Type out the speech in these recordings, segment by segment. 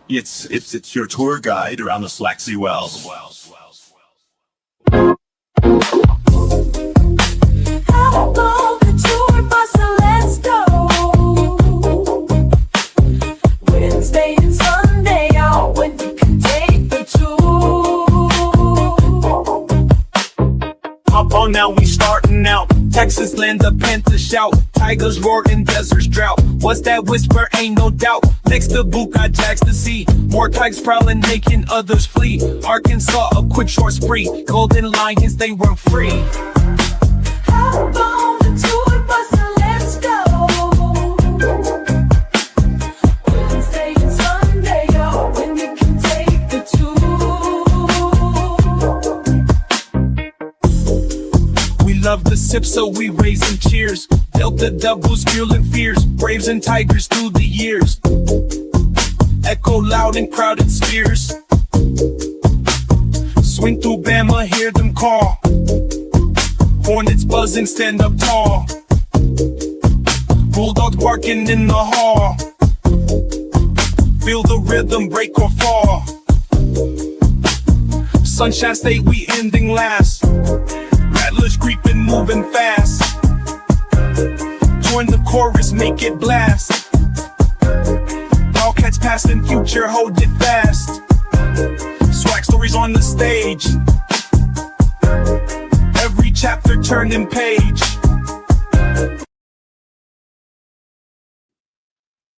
It's your tour guide around the SWAC Wells. How long the tour bus, so let's go. Wednesday and Sunday out when you can take the tour. Hop on now, we starting out. Texas land, the Panthers shout. Tigers roar and deserts drought. What's that whisper? Ain't no doubt. Next to Boot got Jags to see. More tigers prowling, making others flee. Arkansas, a quick short spree. Golden Lions, they run free. How long the tour bus, so let's go. Wednesday and Sunday out when you can take the tour. We love the sip, so we raising cheers. Delta doubles, fueling fears. Braves and Tigers through the years. Echo loud in crowded spheres. Swing through Bama, hear them call. Hornets buzzing, stand up tall. Bulldogs barking in the hall. Feel the rhythm break or fall. Sunshine State, we ending last. Rattlers creeping, moving fast. Join the chorus, make it blast. Wildcats past and future, hold it fast. SWAC stories on the stage. Every chapter turning page.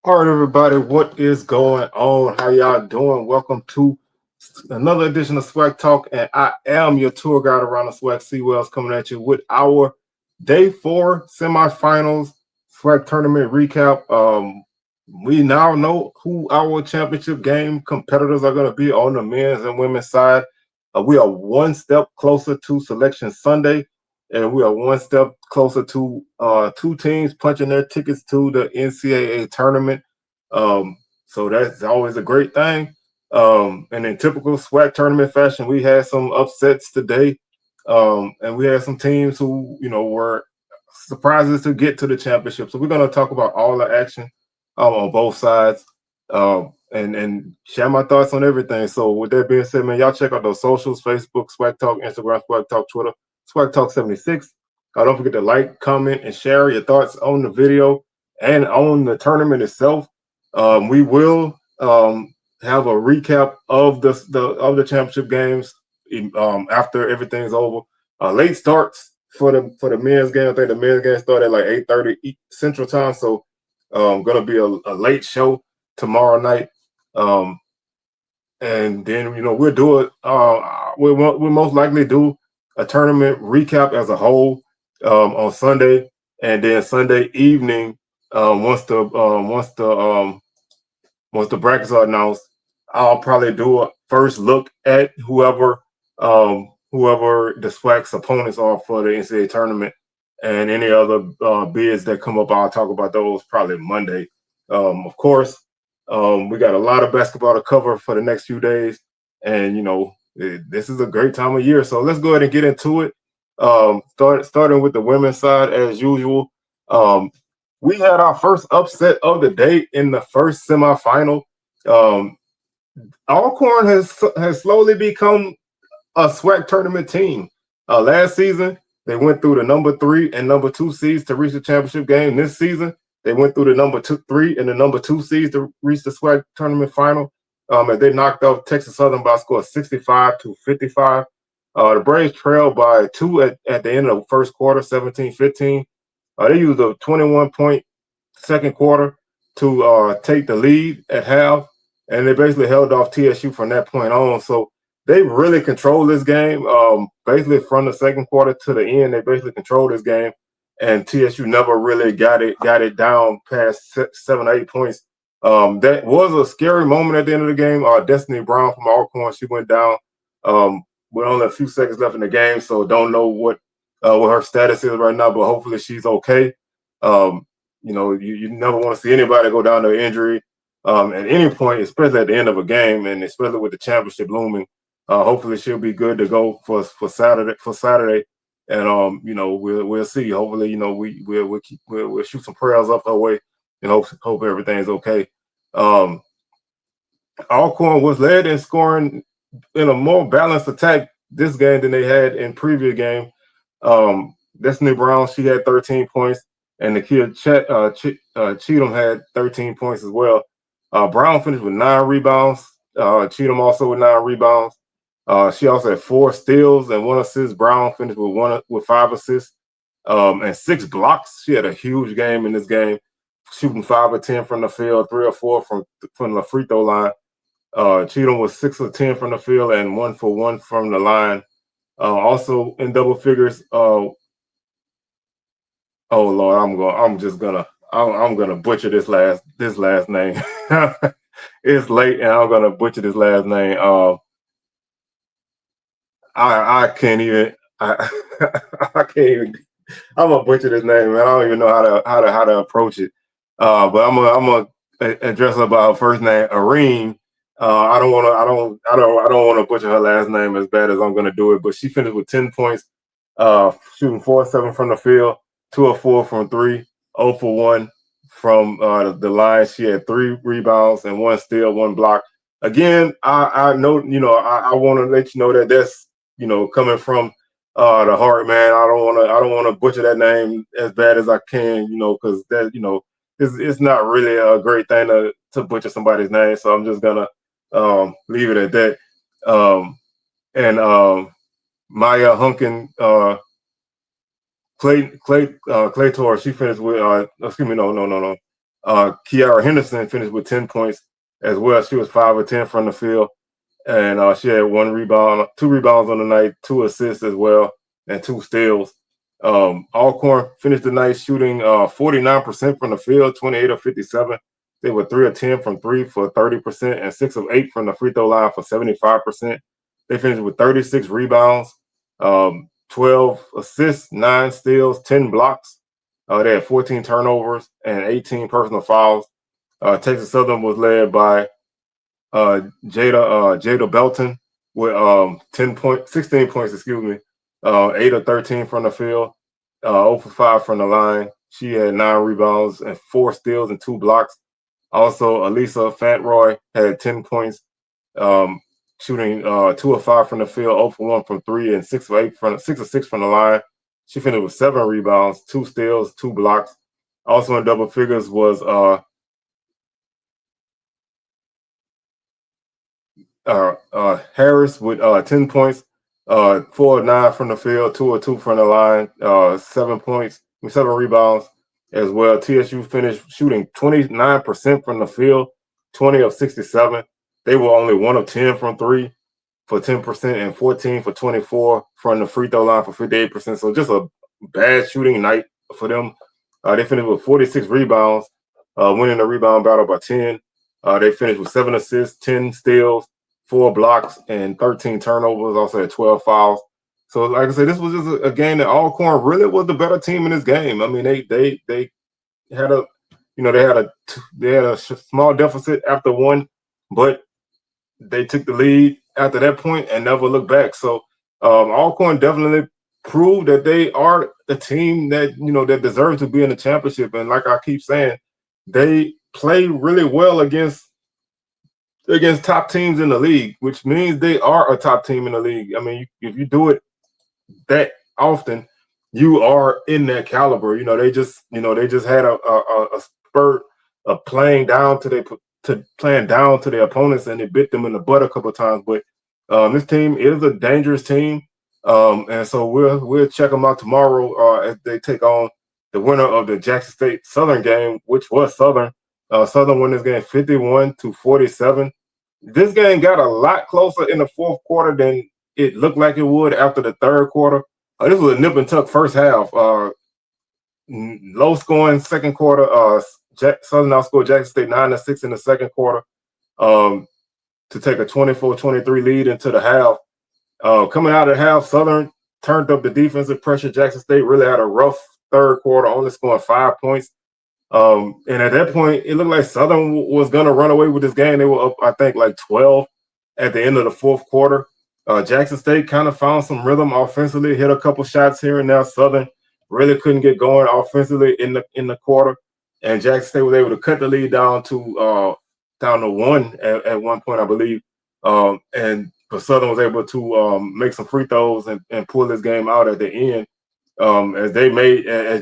All right, everybody, what is going on? How y'all doing? Welcome to another edition of SWAC Talk, and I am your tour guide around the SWAC Wells, coming at you with our Day 4 semifinals SWAC tournament recap. We now know who our championship game competitors are going to be on the men's and women's side. We are one step closer to Selection Sunday, and we are one step closer to two teams punching their tickets to the NCAA tournament. So that's always a great thing. And in typical SWAC tournament fashion, we had some upsets today, and we had some teams who, were surprises to get to the championship. So we're going to talk about all the action on both sides, and share my thoughts on everything. So with that being said, man, y'all check out those socials: Facebook, SWAC Talk, Instagram, SWAC Talk, Twitter, SWAC Talk 76. Don't forget to like, comment, and share your thoughts on the video and on the tournament itself. We will have a recap of the championship games after everything's over. Late starts for the men's game. I think the men's game started at like 8:30 Central Time, so gonna be a late show tomorrow night. And then we'll do it. We'll most likely do a tournament recap as a whole on Sunday, and then Sunday evening, once the brackets are announced, I'll probably do a first look at whoever the SWAC's opponents are for the NCAA tournament, and any other bids that come up. I'll talk about those probably Monday. Of course, we got a lot of basketball to cover for the next few days, and this is a great time of year. So let's go ahead and get into it. Starting with the women's side as usual. We had our first upset of the day in the first semifinal. Alcorn has slowly become a SWAC tournament team. Last season, they went through the number 3 and number 2 seeds to reach the championship game. This season, they went through the number 3 and the number 2 seeds to reach the SWAC tournament final. And they knocked off Texas Southern by a score of 65-55. The Braves trailed by 2 at the end of the first quarter, 17-15. They used a 21-point second quarter to take the lead at half, and they basically held off TSU from that point on. So they really controlled this game. Basically from the second quarter to the end, they basically controlled this game, and TSU never really got it down past 7 or 8 points. That was a scary moment at the end of the game. Destiny Brown from Alcorn, she went down with only a few seconds left in the game, so don't know what her status is right now, but hopefully she's okay. You never want to see anybody go down to injury at any point, especially at the end of a game, and especially with the championship looming. Hopefully she'll be good to go for Saturday, and we'll see. Hopefully, we'll shoot some prayers up her way and hope everything's okay. Alcorn was led in scoring in a more balanced attack this game than they had in previous game. Destiny Brown, she had 13 points, and Nakia Cheatham had 13 points as well. Brown finished with 9 rebounds. Cheatham also with 9 rebounds. She also had 4 steals and 1 assist. Brown finished with 5 assists and 6 blocks. She had a huge game in this game, shooting 5 or 10 from the field, 3 or 4 from the free throw line. Cheatham was 6 or 10 from the field and 1 for 1 from the line. Also in double figures. Oh Lord, I'm gonna butcher this last name. It's late and I'm gonna butcher this last name. I can't even. I can't even. I'm gonna butcher this name, man. I don't even know how to approach it. But I'm gonna address her by her first name, Areem. I don't want to butcher her last name as bad as I'm gonna do it. But she finished with 10 points, shooting 4-7 from the field, 2 of 4 from 3, 0 for 1 from the line. She had 3 rebounds and 1 steal, 1 block. Again, I know, I want to let you know that that's, coming from the heart, man. I don't want to butcher that name as bad as I can, because that, it's not really a great thing to butcher somebody's name. So I'm just gonna leave it at that. Maya Hunkin, Claytor, she finished with Kiara Henderson finished with 10 points as well. She was 5 or 10 from the field, and she had 1 rebound, 2 rebounds on the night, 2 assists as well, and 2 steals. Alcorn finished the night shooting 49% from the field, 28 of 57. They were 3 of 10 from 3 for 30%, and 6 of 8 from the free throw line for 75%. They finished with 36 rebounds, 12 assists, 9 steals, 10 blocks. They had 14 turnovers and 18 personal fouls. Texas Southern was led by Jada Belton with 16 points, 8 of 13 from the field, 0 for 5 from the line. She had 9 rebounds and 4 steals and 2 blocks. Also, Elisa Fantroy had 10 points, shooting 2 of 5 from the field, 0 for 1 from 3, and 6 of 6 from the line. She finished with 7 rebounds, 2 steals, 2 blocks. Also in double figures was Harris with 10 points, 4 of 9 from the field, 2 of 2 from the line, 7 rebounds as well. TSU finished shooting 29% from the field, 20 of 67. They were only 1 of 10 from 3 for 10% and 14 for 24 from the free throw line for 58%. So just a bad shooting night for them. They finished with 46 rebounds, winning the rebound battle by 10. They finished with 7 assists, 10 steals, 4 blocks, and 13 turnovers. Also had 12 fouls. So, like I said, this was just a game that Alcorn really was the better team in this game. I mean, they had a small deficit after 1, but they took the lead after that point and never looked back. So Alcorn definitely proved that they are the team that that deserves to be in the championship. And like I keep saying, they play really well against top teams in the league, which means they are a top team in the league. I mean, if you do it that often, you are in that caliber. They just had a spurt of playing down to their opponents, and it bit them in the butt a couple of times. But this team is a dangerous team, and so we'll check them out tomorrow as they take on the winner of the Jackson State Southern game, which was Southern. Southern won this game 51-47. This game got a lot closer in the fourth quarter than it looked like it would after the third quarter. This was a nip and tuck first half. Low scoring second quarter. Southern outscored Jackson State 9-6 in the second quarter to take a 24-23 lead into the half. Coming out of the half, Southern turned up the defensive pressure. Jackson State really had a rough third quarter, only scoring 5 points. And at that point, it looked like Southern was going to run away with this game. They were up, I think, like 12 at the end of the fourth quarter. Jackson State kind of found some rhythm offensively, hit a couple shots here and there. Southern really couldn't get going offensively in the quarter, and Jackson State was able to cut the lead down to down to 1 at one point, I believe. But Southern was able to make some free throws and pull this game out at the end. As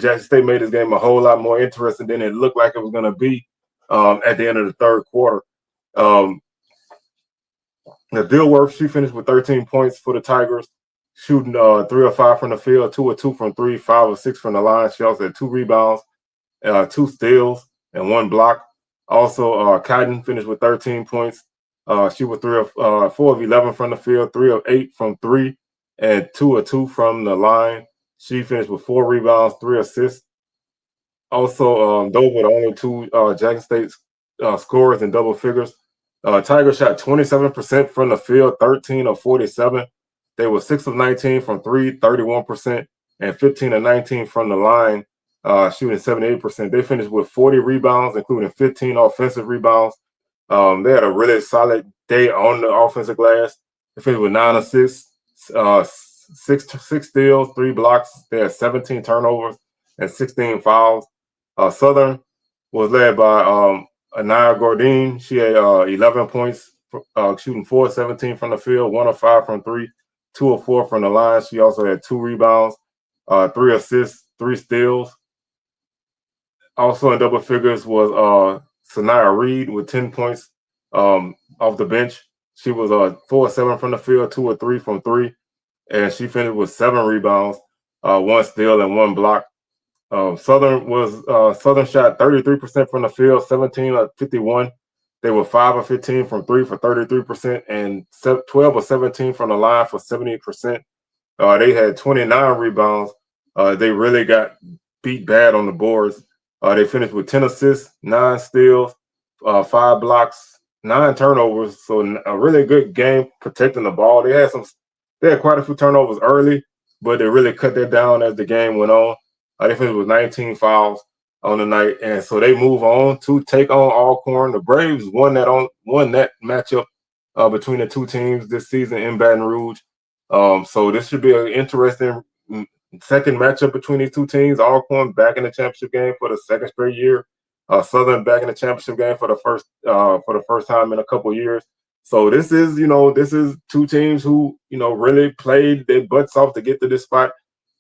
Jackson State made this game a whole lot more interesting than it looked like it was going to be at the end of the third quarter. Dilworth, she finished with 13 points for the Tigers, shooting 3 of 5 from the field, 2 of 2 from 3, 5 of 6 from the line. She also had 2 rebounds, 2 steals, and 1 block. Also, Cotton finished with 13 points. She was 4 of 11 from the field, 3 of 8 from 3, and 2 of 2 from the line. She finished with 4 rebounds, 3 assists. Also, those were the only 2 Jackson State scorers in double figures. Tigers shot 27% from the field, 13 of 47. They were 6 of 19 from 3, 31%, and 15 of 19 from the line, shooting 78%. They finished with 40 rebounds, including 15 offensive rebounds. They had a really solid day on the offensive glass. They finished with 9 assists, 6 steals, 3 blocks. They had 17 turnovers and 16 fouls. Southern was led by Anaya Gordine. She had 11 points, shooting 4 of 17 from the field, 1 of 5 from 3, 2 of 4 from the line. She also had 2 rebounds, 3 assists, 3 steals. Also in double figures was Sanaya Reed with 10 points off the bench. She was 4 of 7 from the field, 2 of 3 from 3, and she finished with 7 rebounds, 1 steal, and 1 block. Southern shot 33% from the field, 17 of 51. They were 5 of 15 from 3 for 33%, and 12 of 17 from the line for 70%. They had 29 rebounds. They really got beat bad on the boards. They finished with 10 assists, 9 steals, 5 blocks, 9 turnovers. So a really good game protecting the ball. They had quite a few turnovers early, but they really cut that down as the game went on. They finished with 19 fouls on the night, and so they move on to take on Alcorn. The Braves won that matchup between the 2 teams this season in Baton Rouge. So this should be an interesting second matchup between these 2 teams. Alcorn back in the championship game for the 2nd straight year. Southern back in the championship game for the first time in a couple of years. So this is 2 teams who really played their butts off to get to this spot.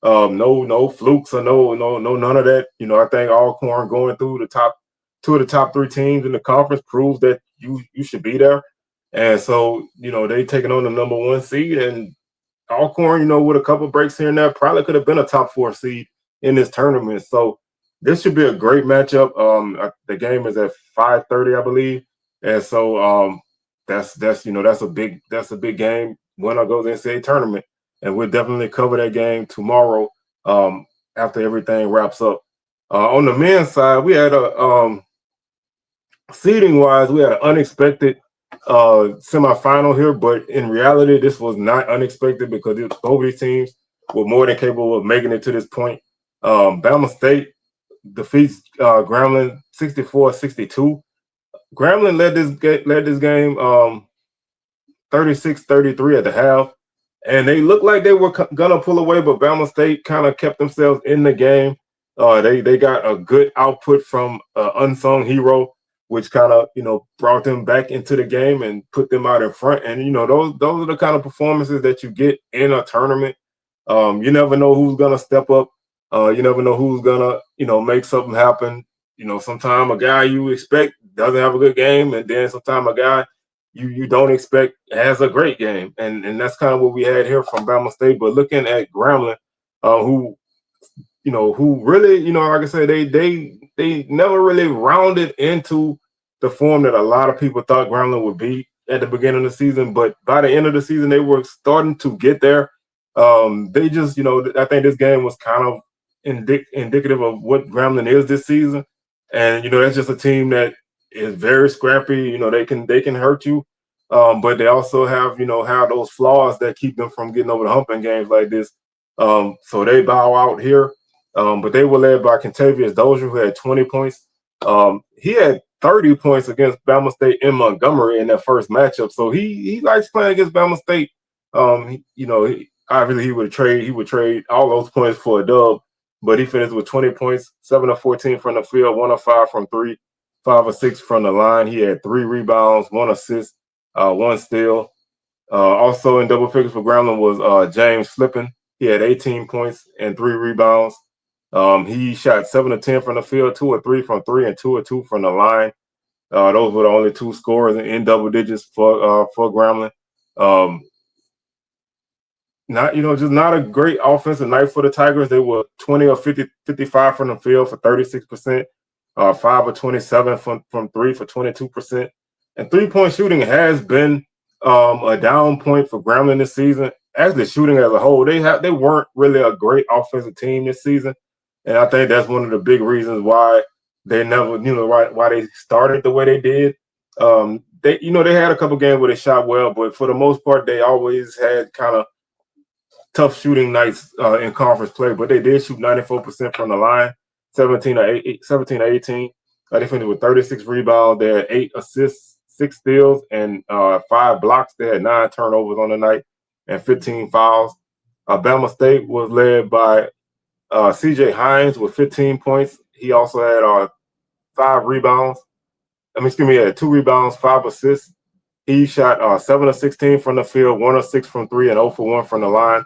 No flukes or no none of that. I think Alcorn going through the top 2 of the top 3 teams in the conference proves that you should be there. And so they taking on the number 1 seed, and Alcorn, with a couple breaks here and there, probably could have been a top 4 seed in this tournament. So this should be a great matchup. The game is at 5:30, I believe, and so that's a big game. Winner goes into the NCAA tournament, and we'll definitely cover that game tomorrow after everything wraps up. On the men's side, we had seeding wise, we had an unexpected semifinal here, but in reality, this was not unexpected because both these teams were more than capable of making it to this point. Bama State defeats Grambling 64-62. Grambling led this game 36-33 at the half, and they looked like they were gonna pull away, but Bama State kind of kept themselves in the game. They got a good output from unsung hero, which kind of brought them back into the game and put them out in front. And those are the kind of performances that you get in a tournament. You never know who's gonna step up. You never know who's gonna make something happen. Sometimes a guy you expect doesn't have a good game, and then sometimes a guy you don't expect has a great game. And that's kind of what we had here from Bama State. But looking at Grambling, who really, like I said, they never really rounded into the form that a lot of people thought Grambling would be at the beginning of the season. But by the end of the season, they were starting to get there. They just, I think this game was kind of indicative of what Grambling is this season. And, that's just a team that is very scrappy. They can hurt you. But they also have those flaws that keep them from getting over the hump in games like this. So they bow out here. But they were led by Kentavious Dozier, who had 20 points. He had 30 points against Bama State in Montgomery in that first matchup. So he likes playing against Bama State. Obviously he would trade all those points for a dub, but he finished with 20 points, 7 of 14 from the field, 1 of 5 from 3, 5 of 6 from the line. He had 3 rebounds, 1 assist, 1 steal. Also in double figures for Grambling was James Flippin. He had 18 points and 3 rebounds. He shot 7 of 10 from the field, 2 of 3 from 3, and 2 of 2 from the line. Those were the only 2 scorers in double digits for Grambling. Just not a great offensive night for the Tigers. They were 20 of 55 from the field for 36%, 5 of 27 from 3 for 22%. And 3-point shooting has been a down point for Grambling this season. Actually, shooting as a whole, they weren't really a great offensive team this season. And I think that's one of the big reasons why they never, why they started the way they did. They had a couple games where they shot well, but for the most part, they always had kind of tough shooting nights in conference play. But they did shoot 94% from the line, 17 or 18. They finished with 36 rebounds. They had 8 assists, 6 steals, and 5 blocks. They had 9 turnovers on the night and 15 fouls. Bama State was led by C.J. Hines with 15 points. He also had 5 rebounds. He had 2 rebounds, 5 assists. He shot 7 of 16 from the field, 1 of 6 from 3, and 0 for 1 from the line.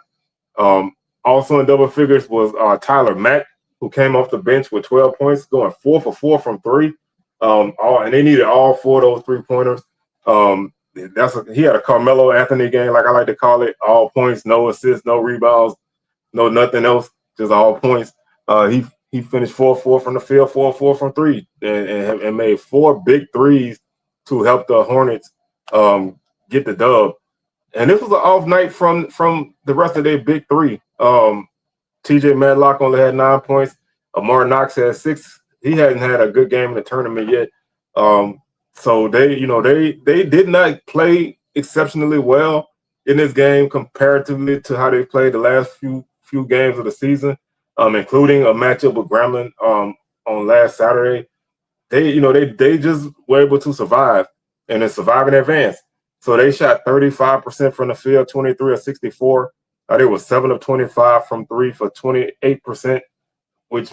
Also in double figures was Tyler Mack, who came off the bench with 12 points, going 4 for 4 from 3. And they needed all 4 of those 3-pointers. He had a Carmelo Anthony game, like I like to call it. All points, no assists, no rebounds, no nothing else, just all points. He finished 4-4 from the field, 4-4 from 3, and made 4 big threes to help the Hornets get the dub. And this was an off night from the rest of their big 3. TJ Madlock only had 9 points. Amar Knox had 6. He hadn't had a good game in the tournament yet. So they did not play exceptionally well in this game comparatively to how they played the last few games of the season, including a matchup with Grambling on last Saturday. They just were able to survive and then survive in advance. So they shot 35% from the field, 23 of 64. They were 7 of 25 from 3 for 28%, which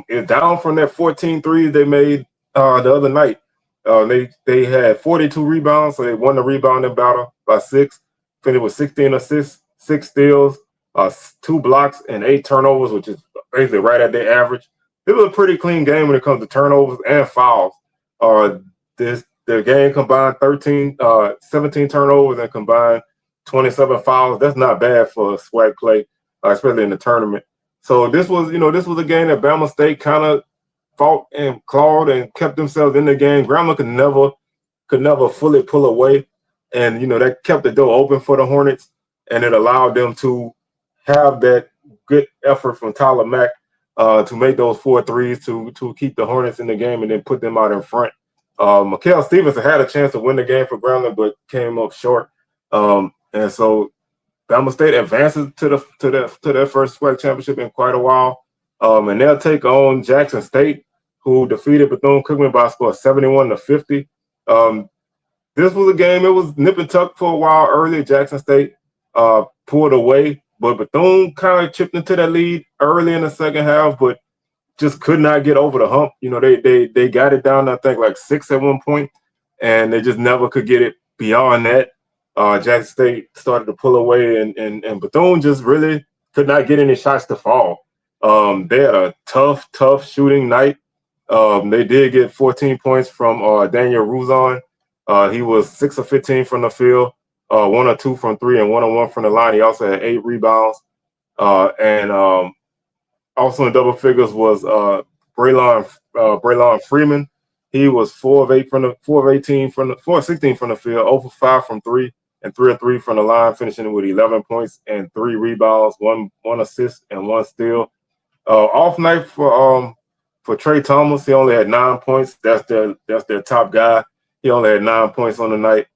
is down from their 14 threes they made the other night. They had 42 rebounds, so they won the rebounding battle by 6. Finished with 16 assists, 6 steals, 2 blocks, and 8 turnovers, which is basically right at their average. It was a pretty clean game when it comes to turnovers and fouls. Their game combined 17 turnovers and combined 27 fouls. That's not bad for SWAC play, especially in the tournament. So this was a game that Bama State kind of fought and clawed and kept themselves in the game. Grambling could never fully pull away, and that kept the door open for the Hornets, and it allowed them to have that good effort from Tyler Mack to make those 4 threes to keep the Hornets in the game and then put them out in front. Mikael Stevenson had a chance to win the game for Grambling, but came up short. And so Bama State advances to their first SWAC championship in quite a while. And they'll take on Jackson State, who defeated Bethune-Cookman by a score of 71-50. This was a game, it was nip and tuck for a while early. Jackson State pulled away, but Bethune kind of chipped into that lead early in the second half, but just could not get over the hump. They got it down, I think, like 6 at one point, and they just never could get it beyond that. Jackson State started to pull away, and Bethune just really could not get any shots to fall. They had a tough shooting night. They did get 14 points from Daniel Ruzon. He was 6 of 15 from the field, 1 of 2 from 3, and 1 of 1 from the line. He also had 8 rebounds. Also in double figures was Braylon Freeman. He was 4 of 16 from the field, 0 for 5 from 3, and 3 of 3 from the line, finishing with 11 points and 3 rebounds, one assist, and 1 steal. Off night for Trey Thomas. He only had 9 points. That's their top guy. He only had 9 points on the night.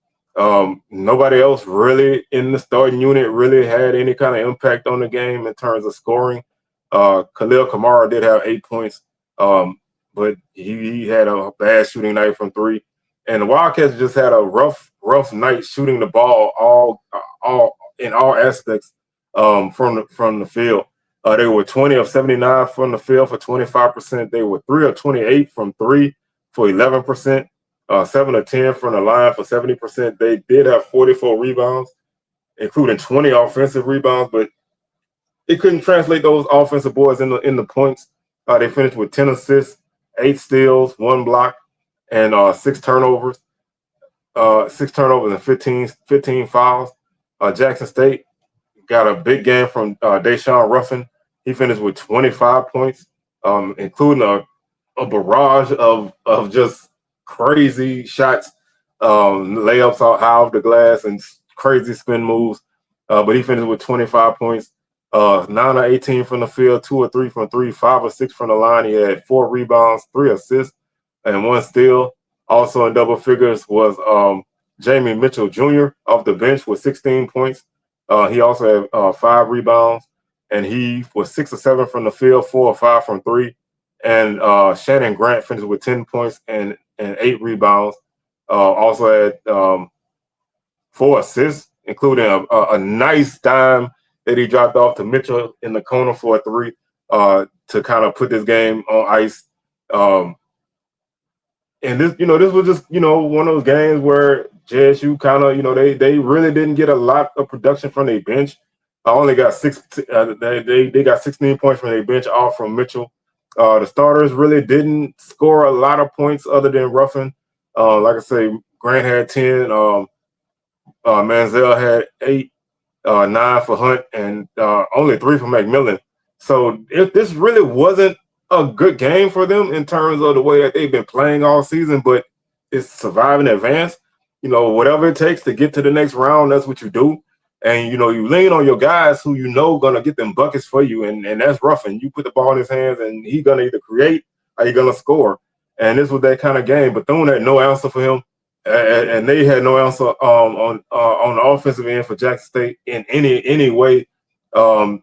Nobody else really in the starting unit really had any kind of impact on the game in terms of scoring. Khalil Kamara did have 8 points, but he had a bad shooting night from 3. And the Wildcats just had a rough night shooting the ball all in all aspects from the field. They were 20 of 79 from the field for 25%. They were 3 of 28 from 3 for 11%, 7 of 10 from the line for 70%. They did have 44 rebounds, including 20 offensive rebounds, but it couldn't translate those offensive boards in the points. They finished with 10 assists, 8 steals, 1 block, and 6 turnovers. 6 turnovers and 15 fouls. Jackson State got a big game from Deshaun Ruffin. He finished with 25 points, including a barrage of just crazy shots, layups out high off the glass, and crazy spin moves. But he finished with 25 points, 9 of 18 from the field, 2 or 3 from 3, 5 or 6 from the line. He had 4 rebounds, 3 assists, and 1 steal. Also in double figures was Jamie Mitchell Jr. off the bench with 16 points. He also had 5 rebounds, and he was 6 or 7 from the field, 4 or 5 from 3. And Shannon Grant finished with 10 points and 8 rebounds. Also had 4 assists, including a nice dime that he dropped off to Mitchell in the corner for a 3 to kind of put this game on ice. And this was just, one of those games where JSU kind of, they really didn't get a lot of production from their bench. I only got 6. They got 16 points from their bench, all from Mitchell. The starters really didn't score a lot of points other than Ruffin. Like I say, Grant had 10. Manziel had 8, 9 for Hunt, and only 3 for McMillan. So if this really wasn't a good game for them in terms of the way that they've been playing all season, but it's survive and advance. Whatever it takes to get to the next round, that's what you do. And, you lean on your guys who going to get them buckets for you, and that's Ruffin. You put the ball in his hands, and he's going to either create or he's going to score. And this was that kind of game. Bethune had no answer for him, and they had no answer on the offensive end for Jackson State in any way.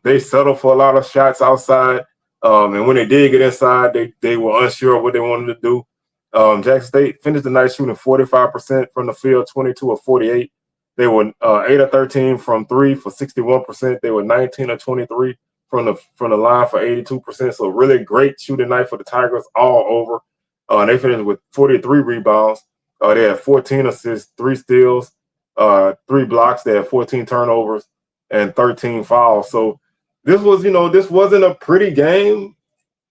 They settled for a lot of shots outside. And when they did get inside, they were unsure of what they wanted to do. Jackson State finished the night shooting 45% from the field, 22 of 48. They were 8 of 13 from 3 for 61%. They were 19 of 23 from the line for 82%. So really great shooting night for the Tigers all over. They finished with 43 rebounds. They had 14 assists, 3 steals, 3 blocks. They had 14 turnovers and 13 fouls. So this wasn't a pretty game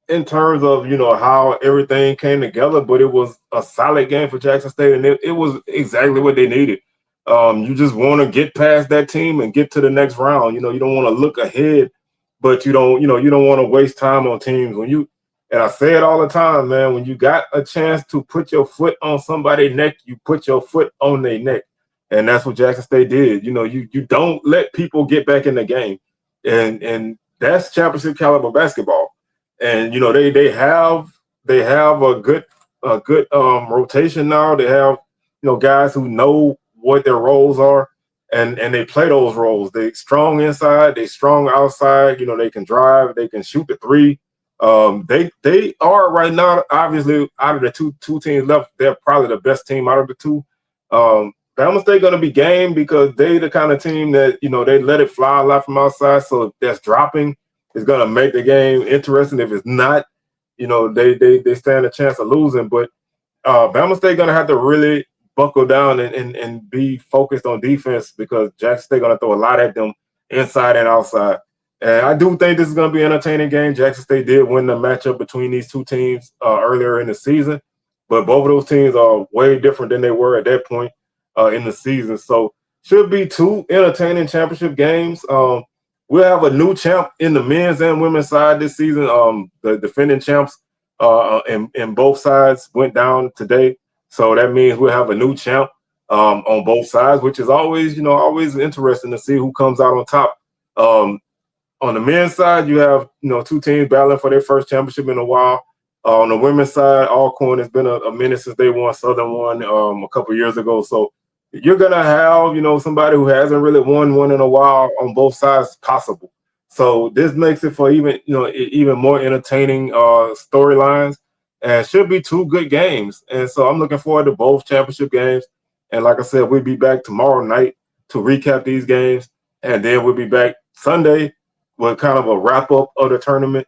in terms of, how everything came together, but it was a solid game for Jackson State, and it was exactly what they needed. You just want to get past that team and get to the next round. You don't want to look ahead, but you don't want to waste time on teams. And I say it all the time, man, when you got a chance to put your foot on somebody's neck, you put your foot on their neck. And that's what Jackson State did. You don't let people get back in the game. And that's championship caliber basketball. And they have a good rotation now. They have guys who know what their roles are, and they play those roles. They strong inside, they strong outside. They can drive, they can shoot the 3. They are right now, obviously, out of the two teams left, they're probably the best team out of the 2. Bama State going to be game because they the kind of team that, they let it fly a lot from outside. So if that's dropping, it's going to make the game interesting. If it's not, they stand a chance of losing. But Bama State going to have to really buckle down and be focused on defense because Jackson State going to throw a lot at them inside and outside. And I do think this is going to be an entertaining game. Jackson State did win the matchup between these 2 teams earlier in the season, but both of those teams are way different than they were at that point in the season. So should be 2 entertaining championship games. We'll have a new champ in the men's and women's side this season. The defending champs in both sides went down today. So that means we'll have a new champ on both sides, which is always interesting to see who comes out on top. On the men's side, you have 2 teams battling for their first championship in a while. On the women's side, Alcorn has been a minute since they won. Southern won a couple years ago. So you're gonna have somebody who hasn't really won one in a while on both sides possible. So this makes it for even more entertaining storylines, and should be 2 good games. And so I'm looking forward to both championship games. And like I said, we'll be back tomorrow night to recap these games, and then we'll be back Sunday with kind of a wrap up of the tournament.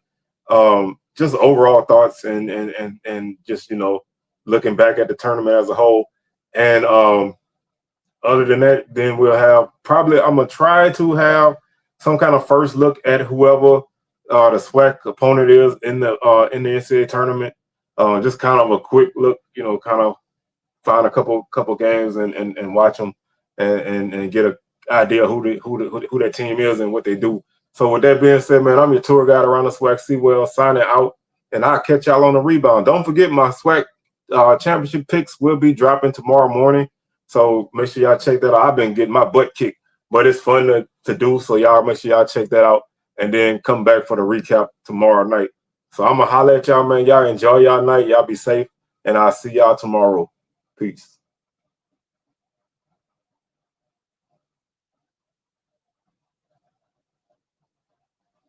Just overall thoughts and just looking back at the tournament as a whole. And other than that, then we'll have probably, I'm gonna try to have some kind of first look at whoever the SWAC opponent is in the NCAA tournament. Just kind of a quick look, you know, kind of find a couple games and watch them and get an idea who that team is and what they do. So with that being said, man, I'm your tour guide around the SWAC Seawell, signing out, and I'll catch y'all on the rebound. Don't forget my SWAC championship picks will be dropping tomorrow morning. So make sure y'all check that out. I've been getting my butt kicked, but it's fun to do. So y'all make sure y'all check that out and then come back for the recap tomorrow night. So I'm going to holler at y'all, man. Y'all enjoy y'all night. Y'all be safe. And I'll see y'all tomorrow. Peace.